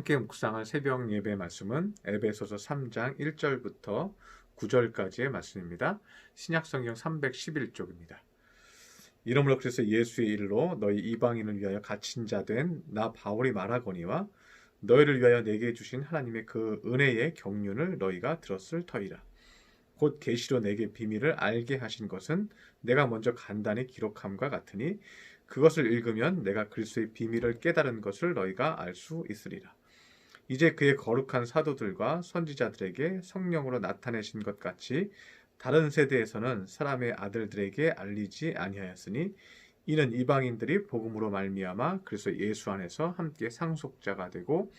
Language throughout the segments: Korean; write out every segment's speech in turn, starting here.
함께 묵상할 새벽 예배 말씀은 에베소서 3장 1절부터 9절까지의 말씀입니다. 신약성경 311쪽입니다. 이러므로 그래서 예수의 일로 너희 이방인을 위하여 갇힌 자 된 나 바울이 말하거니와 너희를 위하여 내게 주신 하나님의 그 은혜의 경륜을 너희가 들었을 터이라. 곧 계시로 내게 비밀을 알게 하신 것은 내가 먼저 간단히 기록함과 같으니 그것을 읽으면 내가 그리스도의 비밀을 깨달은 것을 너희가 알 수 있으리라. 이제 그의 거룩한 사도들과 선지자들에게 성령으로 나타내신 것 같이 다른 세대에서는 사람의 아들들에게 알리지 아니하였으니 이는 이방인들이 복음으로 말미암아 그리스도 예수 안에서 함께 상속자가 되고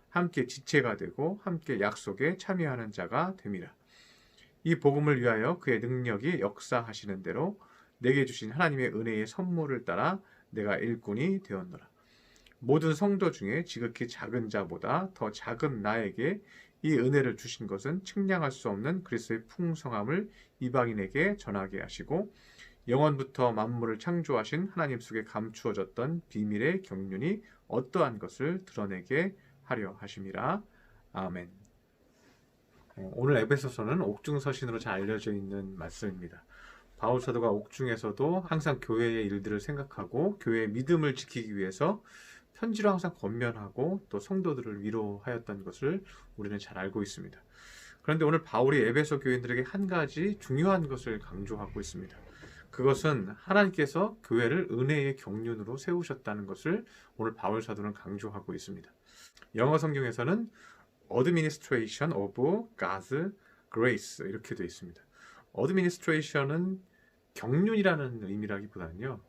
함께 지체가 되고 함께 약속에 참여하는 자가 됨이라. 이 복음을 위하여 그의 능력이 역사하시는 대로 내게 주신 하나님의 은혜의 선물을 따라 내가 일꾼이 되었노라. 모든 성도 중에 지극히 작은 자보다 더 작은 나에게 이 은혜를 주신 것은 측량할 수 없는 그리스도의 풍성함을 이방인에게 전하게 하시고 영원부터 만물을 창조하신 하나님 속에 감추어졌던 비밀의 경륜이 어떠한 것을 드러내게 하려 하심이라. 아멘. 오늘 에베소서는 옥중서신으로 잘 알려져 있는 말씀입니다. 바울 사도가 옥중에서도 항상 교회의 일들을 생각하고 교회의 믿음을 지키기 위해서 편지로 항상 권면하고 또 성도들을 위로하였던 것을 우리는 잘 알고 있습니다. 그런데 오늘 바울이 에베소 교인들에게 한 가지 중요한 것을 강조하고 있습니다. 그것은 하나님께서 교회를 은혜의 경륜으로 세우셨다는 것을 오늘 바울 사도는 강조하고 있습니다. 영어 성경에서는 Administration of God's Grace 이렇게 되어 있습니다. Administration은 경륜이라는 의미라기보다는요,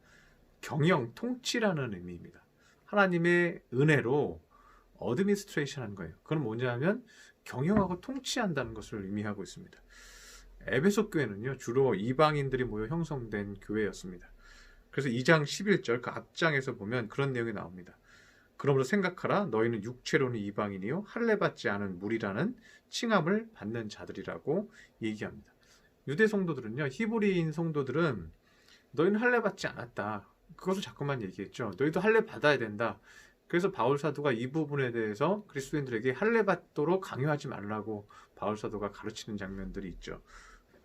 경영, 통치라는 의미입니다. 하나님의 은혜로 어드미니스트레이션 하는 거예요. 그건 뭐냐면 경영하고 통치한다는 것을 의미하고 있습니다. 에베소 교회는요, 주로 이방인들이 모여 형성된 교회였습니다. 그래서 2장 11절 그 앞장에서 보면 그런 내용이 나옵니다. 그러므로 생각하라, 너희는 육체로는 이방인이요 할례받지 않은 무리라는 칭함을 받는 자들이라고 얘기합니다. 유대 성도들은요, 히브리인 성도들은 너희는 할례받지 않았다, 그것을 자꾸만 얘기했죠. 너희도 할례 받아야 된다. 그래서 바울 사도가 이 부분에 대해서 그리스도인들에게 할례 받도록 강요하지 말라고 바울 사도가 가르치는 장면들이 있죠.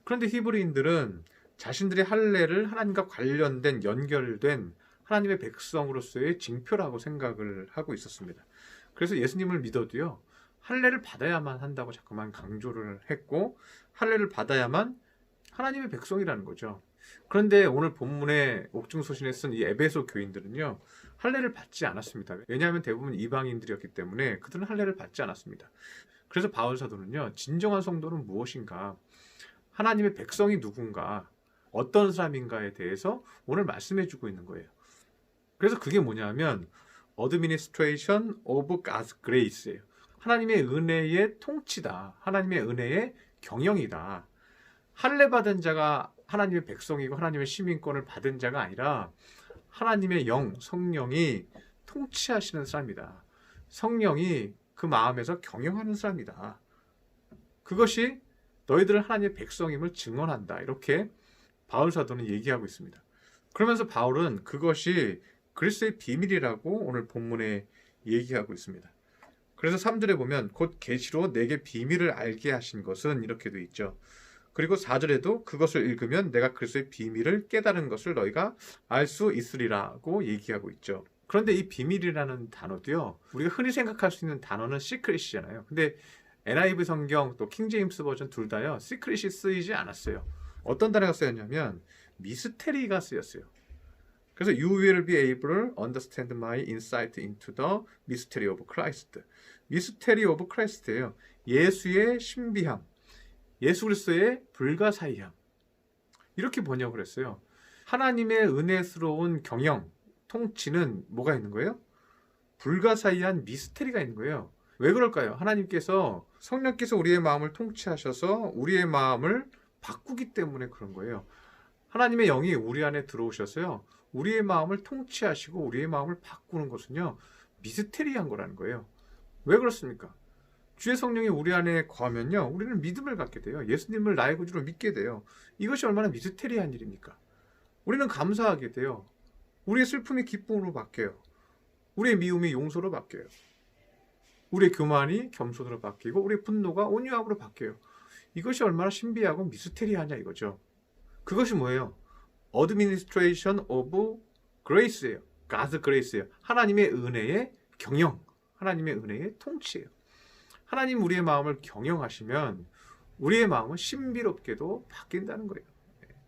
그런데 히브리인들은 자신들의 할례를 하나님과 관련된 연결된 하나님의 백성으로서의 징표라고 생각을 하고 있었습니다. 그래서 예수님을 믿어도요, 할례를 받아야만 한다고 자꾸만 강조를 했고 할례를 받아야만 하나님의 백성이라는 거죠. 그런데 오늘 본문의 옥중서신에 쓴 이 에베소 교인들은요, 할례를 받지 않았습니다. 왜냐하면 대부분 이방인들이었기 때문에 그들은 할례를 받지 않았습니다. 그래서 바울 사도는요, 진정한 성도는 무엇인가, 하나님의 백성이 누군가, 어떤 사람인가에 대해서 오늘 말씀해주고 있는 거예요. 그래서 그게 뭐냐면 Administration of God's Grace예요. 하나님의 은혜의 통치다. 하나님의 은혜의 경영이다. 할례 받은 자가 하나님의 백성이고 하나님의 시민권을 받은 자가 아니라 하나님의 영, 성령이 통치하시는 사람이다. 성령이 그 마음에서 경영하는 사람이다. 그것이 너희들은 하나님의 백성임을 증언한다. 이렇게 바울 사도는 얘기하고 있습니다. 그러면서 바울은 그것이 그리스도의 비밀이라고 오늘 본문에 얘기하고 있습니다. 그래서 3절에 보면 곧 계시로 내게 비밀을 알게 하신 것은 이렇게 돼 있죠. 그리고 4절에도 그것을 읽으면 내가 그리스도의 비밀을 깨달은 것을 너희가 알 수 있으리라고 얘기하고 있죠. 그런데 이 비밀이라는 단어도요, 우리가 흔히 생각할 수 있는 단어는 시크릿이잖아요. 근데 NIV 성경 또 킹제임스 버전 둘 다요, 시크릿이 쓰이지 않았어요. 어떤 단어가 쓰였냐면 미스테리가 쓰였어요. 그래서 You will be able to understand my insight into the mystery of Christ. mystery of Christ예요. 예수의 신비함, 예수 그리스도의 불가사의함, 이렇게 번역을 했어요. 하나님의 은혜스러운 경영, 통치는 뭐가 있는 거예요? 불가사의한 미스테리가 있는 거예요. 왜 그럴까요? 하나님께서, 성령께서 우리의 마음을 통치하셔서 우리의 마음을 바꾸기 때문에 그런 거예요. 하나님의 영이 우리 안에 들어오셔서요, 우리의 마음을 통치하시고 우리의 마음을 바꾸는 것은요, 미스테리한 거라는 거예요. 왜 그렇습니까? 주의 성령이 우리 안에 거하면요, 우리는 믿음을 갖게 돼요. 예수님을 나의 구주로 믿게 돼요. 이것이 얼마나 미스테리한 일입니까? 우리는 감사하게 돼요. 우리의 슬픔이 기쁨으로 바뀌어요. 우리의 미움이 용서로 바뀌어요. 우리의 교만이 겸손으로 바뀌고 우리의 분노가 온유함으로 바뀌어요. 이것이 얼마나 신비하고 미스테리하냐 이거죠. 그것이 뭐예요? Administration of Grace예요. God's Grace예요. 하나님의 은혜의 경영, 하나님의 은혜의 통치예요. 하나님 우리의 마음을 경영하시면 우리의 마음은 신비롭게도 바뀐다는 거예요.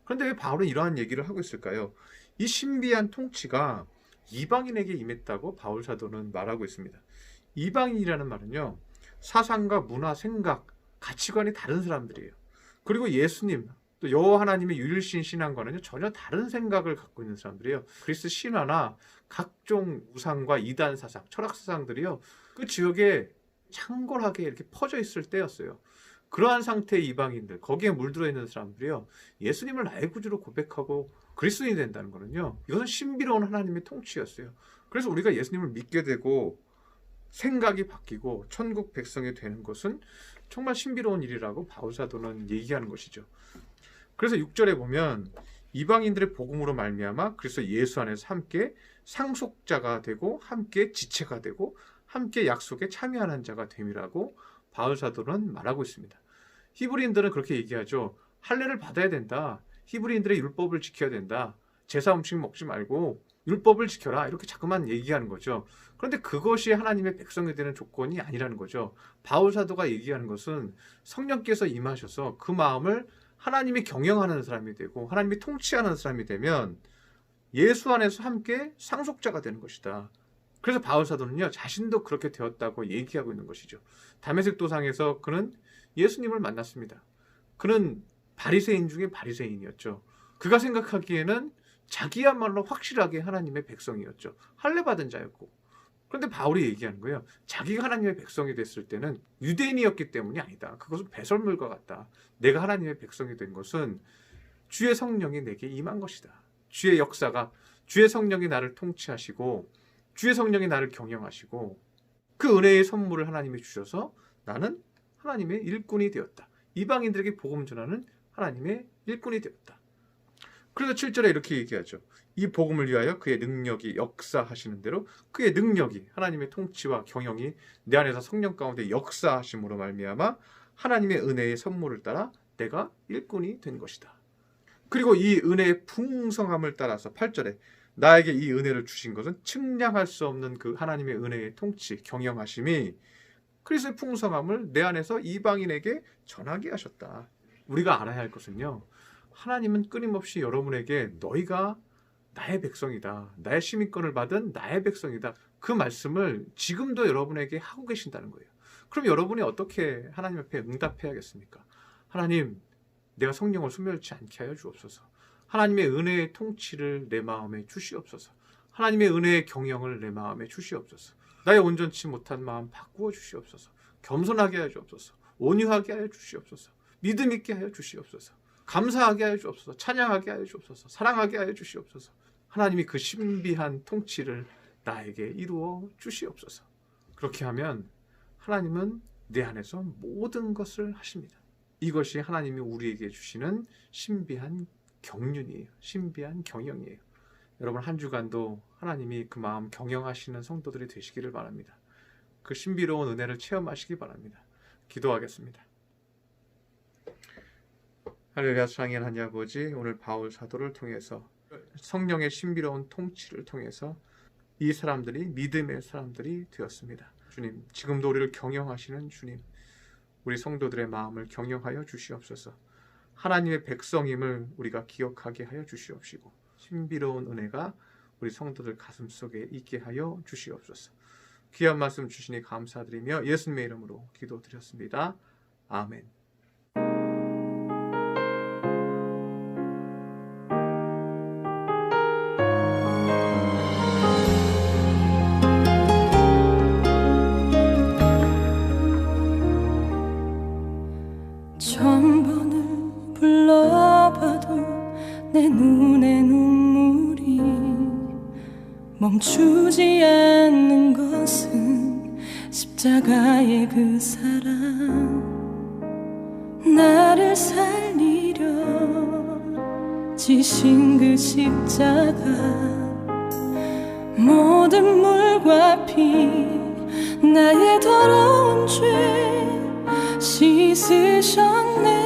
그런데 왜 바울은 이러한 얘기를 하고 있을까요? 이 신비한 통치가 이방인에게 임했다고 바울 사도는 말하고 있습니다. 이방인이라는 말은요, 사상과 문화, 생각, 가치관이 다른 사람들이에요. 그리고 예수님, 또 여호와 하나님의 유일신 신앙과는요 전혀 다른 생각을 갖고 있는 사람들이에요. 그리스 신화나 각종 우상과 이단 사상, 철학 사상들이요 그 지역에 창궐하게 이렇게 퍼져 있을 때였어요. 그러한 상태의 이방인들, 거기에 물들어 있는 사람들이요 예수님을 나의 구주로 고백하고 그리스도인이 된다는 거는요, 이것은 신비로운 하나님의 통치였어요. 그래서 우리가 예수님을 믿게 되고 생각이 바뀌고 천국 백성이 되는 것은 정말 신비로운 일이라고 바울 사도는 얘기하는 것이죠. 그래서 6절에 보면 이방인들의 복음으로 말미암아 그리스도 예수 안에서 함께 상속자가 되고 함께 지체가 되고 함께 약속에 참여하는 자가 됨이라고 바울 사도는 말하고 있습니다. 히브리인들은 그렇게 얘기하죠. 할례를 받아야 된다. 히브리인들의 율법을 지켜야 된다. 제사 음식 먹지 말고 율법을 지켜라. 이렇게 자꾸만 얘기하는 거죠. 그런데 그것이 하나님의 백성이 되는 조건이 아니라는 거죠. 바울 사도가 얘기하는 것은 성령께서 임하셔서 그 마음을 하나님이 경영하는 사람이 되고 하나님이 통치하는 사람이 되면 예수 안에서 함께 상속자가 되는 것이다. 그래서 바울 사도는요 자신도 그렇게 되었다고 얘기하고 있는 것이죠. 다메섹 도상에서 그는 예수님을 만났습니다. 그는 바리새인 중에 바리새인이었죠. 그가 생각하기에는 자기야말로 확실하게 하나님의 백성이었죠. 할례 받은 자였고. 그런데 바울이 얘기하는 거예요. 자기가 하나님의 백성이 됐을 때는 유대인이었기 때문이 아니다. 그것은 배설물과 같다. 내가 하나님의 백성이 된 것은 주의 성령이 내게 임한 것이다. 주의 역사가, 주의 성령이 나를 통치하시고 주의 성령이 나를 경영하시고 그 은혜의 선물을 하나님이 주셔서 나는 하나님의 일꾼이 되었다. 이방인들에게 복음 전하는 하나님의 일꾼이 되었다. 그래서 7절에 이렇게 얘기하죠. 이 복음을 위하여 그의 능력이 역사하시는 대로 그의 능력이 하나님의 통치와 경영이 내 안에서 성령 가운데 역사하심으로 말미암아 하나님의 은혜의 선물을 따라 내가 일꾼이 된 것이다. 그리고 이 은혜의 풍성함을 따라서 8절에 나에게 이 은혜를 주신 것은 측량할 수 없는 그 하나님의 은혜의 통치, 경영하심이 그리스도의 풍성함을 내 안에서 이방인에게 전하게 하셨다. 우리가 알아야 할 것은요, 하나님은 끊임없이 여러분에게 너희가 나의 백성이다. 나의 시민권을 받은 나의 백성이다. 그 말씀을 지금도 여러분에게 하고 계신다는 거예요. 그럼 여러분이 어떻게 하나님 앞에 응답해야겠습니까? 하나님, 내가 성령을 소멸치 않게 하여 주옵소서. 하나님의 은혜의 통치를 내 마음에 주시옵소서. 하나님의 은혜의 경영을 내 마음에 주시옵소서. 나의 온전치 못한 마음 바꾸어 주시옵소서. 겸손하게 하여 주옵소서. 온유하게 하여 주시옵소서. 믿음 있게 하여 주시옵소서. 감사하게 하여 주옵소서. 찬양하게 하여 주옵소서. 사랑하게 하여 주시옵소서. 하나님이 그 신비한 통치를 나에게 이루어 주시옵소서. 그렇게 하면 하나님은 내 안에서 모든 것을 하십니다. 이것이 하나님이 우리에게 주시는 신비한 경륜이에요. 신비한 경영이에요. 여러분 한 주간도 하나님이 그 마음 경영하시는 성도들이 되시기를 바랍니다. 그 신비로운 은혜를 체험하시기 바랍니다. 기도하겠습니다. 할렐루야. 사랑의 하나님 아버지, 오늘 바울 사도를 통해서 성령의 신비로운 통치를 통해서 이 사람들이 믿음의 사람들이 되었습니다. 주님, 지금도 우리를 경영하시는 주님, 우리 성도들의 마음을 경영하여 주시옵소서. 하나님의 백성임을 우리가 기억하게 하여 주시옵시고 신비로운 은혜가 우리 성도들 가슴속에 있게 하여 주시옵소서. 귀한 말씀 주시니 감사드리며 예수님의 이름으로 기도드렸습니다. 아멘. 천번을 불러봐도 내 눈에 눈물이 멈추지 않는 것은 십자가의 그 사랑, 나를 살리려 지신 그 십자가, 모든 물과 피 나의 더러운 죄 씻으셨네